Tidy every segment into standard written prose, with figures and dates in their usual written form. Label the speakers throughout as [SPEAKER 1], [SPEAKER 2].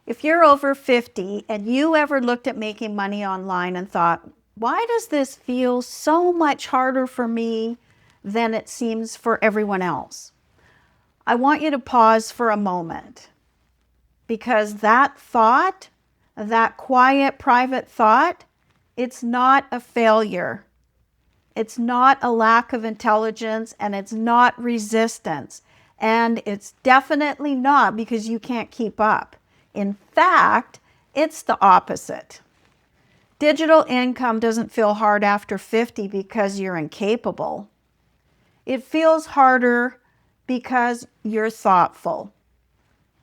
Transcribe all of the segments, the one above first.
[SPEAKER 1] If you're over 50 and you ever looked at making money online and thought, why does this feel so much harder for me than it seems for everyone else? I want you to pause for a moment, because that thought, that quiet, private thought, it's not a failure. It's not a lack of intelligence, and it's not resistance. And it's definitely not because you can't keep up. In fact, it's the opposite. Digital income doesn't feel hard after 50 because you're incapable. It feels harder because you're thoughtful.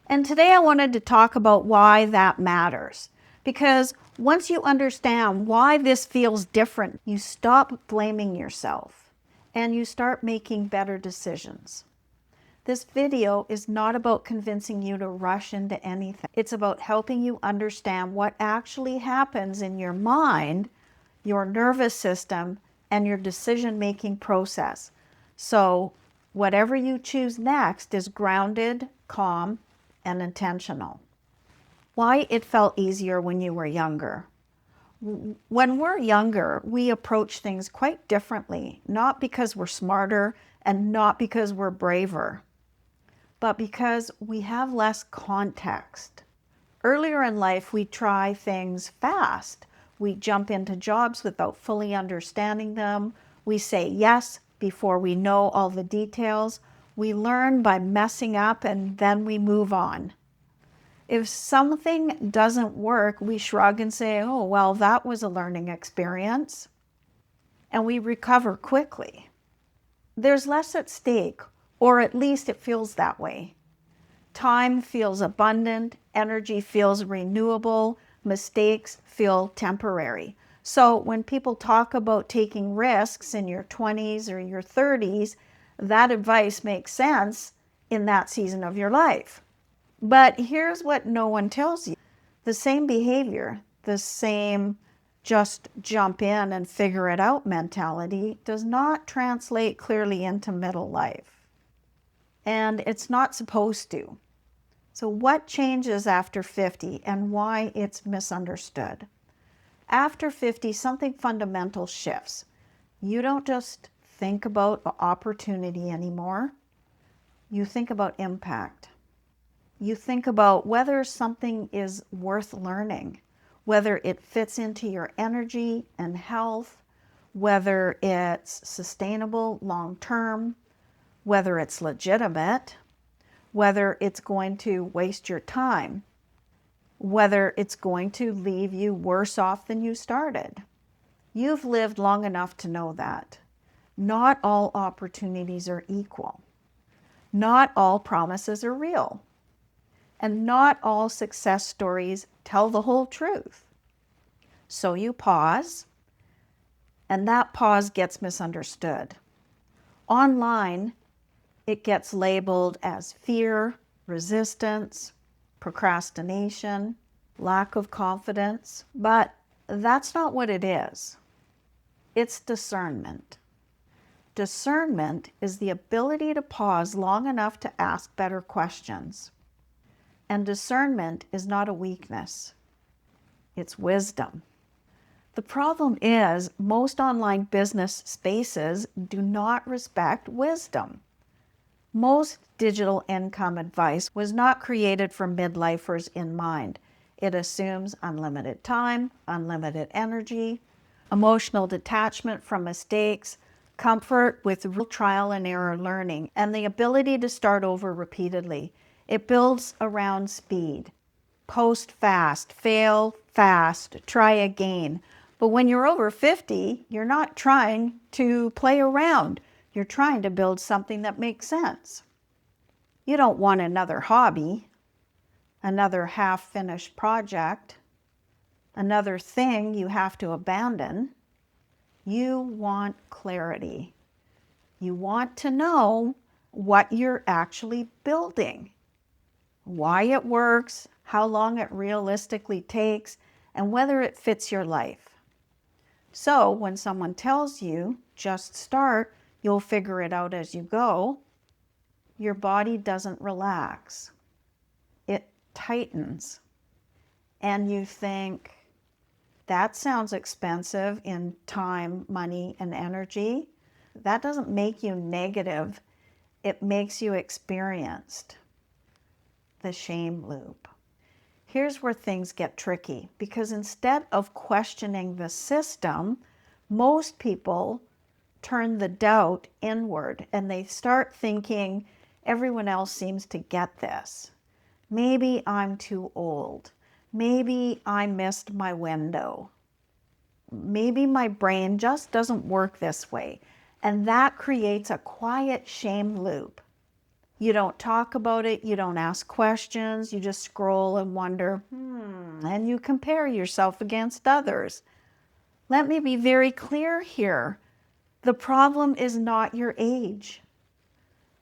[SPEAKER 1] And today I wanted to talk about why that matters. Because once you understand why this feels different, you stop blaming yourself and you start making better decisions. This video is not about convincing you to rush into anything. It's about helping you understand what actually happens in your mind, your nervous system, and your decision-making process. So whatever you choose next is grounded, calm, and intentional. Why it felt easier when you were younger. When we're younger, we approach things quite differently, not because we're smarter and not because we're braver, but because we have less context. Earlier in life, we try things fast. We jump into jobs without fully understanding them. We say yes before we know all the details. We learn by messing up and then we move on. If something doesn't work, we shrug and say, oh, well, that was a learning experience. And we recover quickly. There's less at stake, or at least it feels that way. Time feels abundant, energy feels renewable, mistakes feel temporary. So when people talk about taking risks in your 20s or your 30s, that advice makes sense in that season of your life. But here's what no one tells you. The same behavior, the same just jump in and figure it out mentality does not translate clearly into middle life. And it's not supposed to. So what changes after 50 and why it's misunderstood? After 50, something fundamental shifts. You don't just think about opportunity anymore. You think about impact. You think about whether something is worth learning, whether it fits into your energy and health, whether it's sustainable long-term, whether it's legitimate, whether it's going to waste your time, whether it's going to leave you worse off than you started. You've lived long enough to know that. Not all opportunities are equal. Not all promises are real. And not all success stories tell the whole truth. So you pause, and that pause gets misunderstood. Online, it gets labeled as fear, resistance, procrastination, lack of confidence, but that's not what it is. It's discernment. Discernment is the ability to pause long enough to ask better questions. And discernment is not a weakness. It's wisdom. The problem is most online business spaces do not respect wisdom. Most digital income advice was not created for midlifers in mind. It assumes unlimited time, unlimited energy, emotional detachment from mistakes, comfort with real trial and error learning, and the ability to start over repeatedly. It builds around speed. Post fast, fail fast, try again. But when you're over 50, you're not trying to play around. You're trying to build something that makes sense. You don't want another hobby, another half-finished project, another thing you have to abandon. You want clarity. You want to know what you're actually building, why it works, how long it realistically takes, and whether it fits your life. So when someone tells you, just start, you'll figure it out as you go, your body doesn't relax. It tightens. and you think, that sounds expensive in time, money, and energy, that doesn't make you negative. It makes you experienced. The shame loop. Here's where things get tricky, because instead of questioning the system, most people turn the doubt inward and they start thinking, everyone else seems to get this. Maybe I'm too old. Maybe I missed my window. Maybe my brain just doesn't work this way. And that creates a quiet shame loop. You don't talk about it, you don't ask questions, you just scroll and wonder, and you compare yourself against others. Let me be very clear here. The problem is not your age.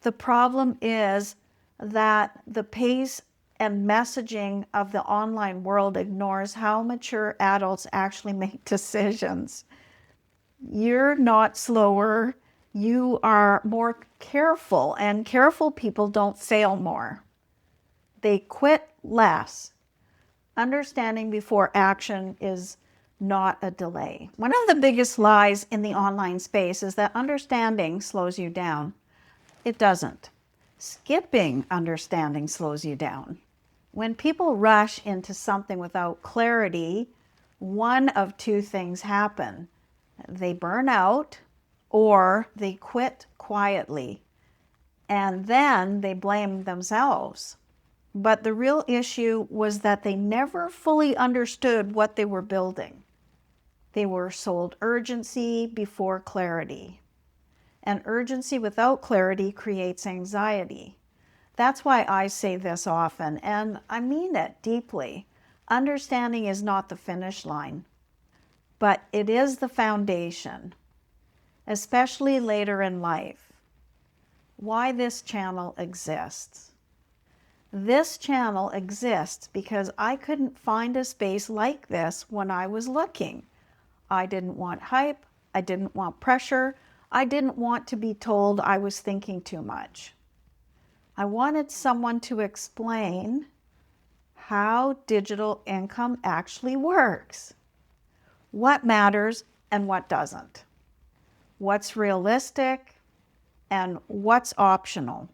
[SPEAKER 1] The problem is that the pace and messaging of the online world ignores how mature adults actually make decisions. You're not slower. You are more careful, and careful people don't fail more. They quit less. Understanding before action is not a delay. One of the biggest lies in the online space is that understanding slows you down. It doesn't. Skipping understanding slows you down. When people rush into something without clarity, one of two things happen. They burn out, or they quit quietly, and then they blame themselves. But the real issue was that they never fully understood what they were building. They were sold urgency before clarity. And urgency without clarity creates anxiety. That's why I say this often, and I mean it deeply. Understanding is not the finish line, but it is the foundation, especially later in life. Why this channel exists. This channel exists because I couldn't find a space like this when I was looking. I didn't want hype. I didn't want pressure. I didn't want to be told I was thinking too much. I wanted someone to explain how digital income actually works. What matters and what doesn't. What's realistic and what's optional.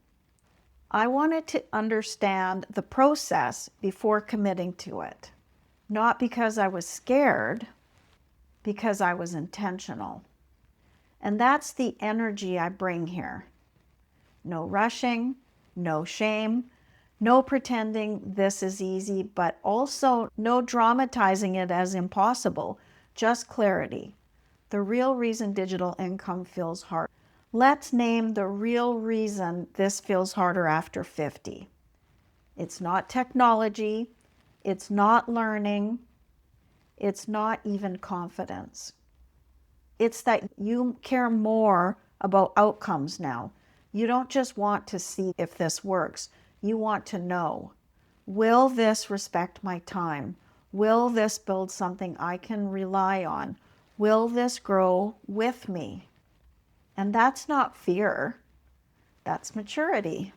[SPEAKER 1] I wanted to understand the process before committing to it. Not because I was scared, because I was intentional. And that's the energy I bring here. No rushing, no shame, no pretending this is easy, but also no dramatizing it as impossible, just clarity. The real reason digital income feels hard. Let's name the real reason this feels harder after 50. It's not technology, it's not learning, it's not even confidence. It's that you care more about outcomes now. You don't just want to see if this works. You want to know, will this respect my time? Will this build something I can rely on? Will this grow with me? And that's not fear, that's maturity.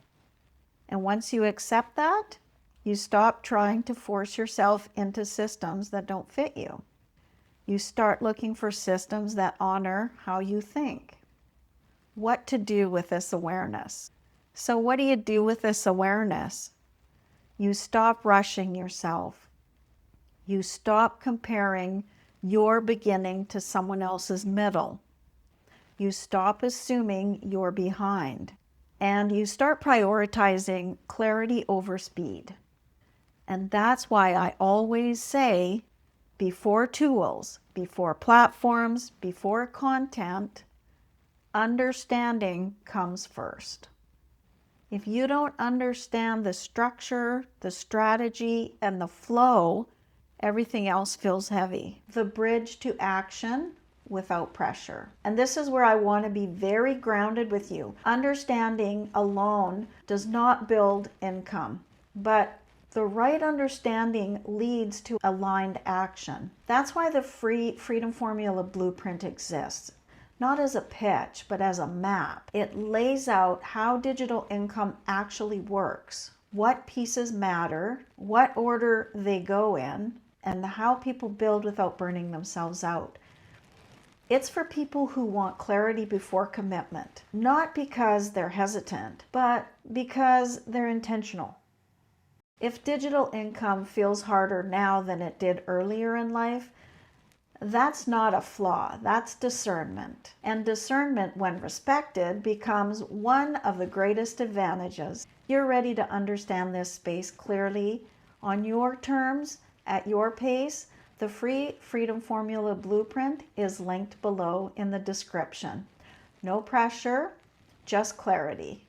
[SPEAKER 1] And once you accept that, you stop trying to force yourself into systems that don't fit you. You start looking for systems that honor how you think. What to do with this awareness. So what do you do with this awareness? You stop rushing yourself. You stop comparing your beginning to someone else's middle. You stop assuming you're behind. And you start prioritizing clarity over speed. And that's why I always say, before tools, before platforms, before content, understanding comes first. If you don't understand the structure, the strategy, and the flow, everything else feels heavy. The bridge to action without pressure. And this is where I want to be very grounded with you. Understanding alone does not build income, but the right understanding leads to aligned action. That's why the Freedom Formula Blueprint exists. Not as a pitch, but as a map. It lays out how digital income actually works, what pieces matter, what order they go in, and how people build without burning themselves out. It's for people who want clarity before commitment, not because they're hesitant, but because they're intentional. If digital income feels harder now than it did earlier in life, that's not a flaw, that's discernment. And discernment, when respected, becomes one of the greatest advantages. You're ready to understand this space clearly, on your terms, at your pace. The free Freedom Formula Blueprint is linked below in the description. No pressure, just clarity.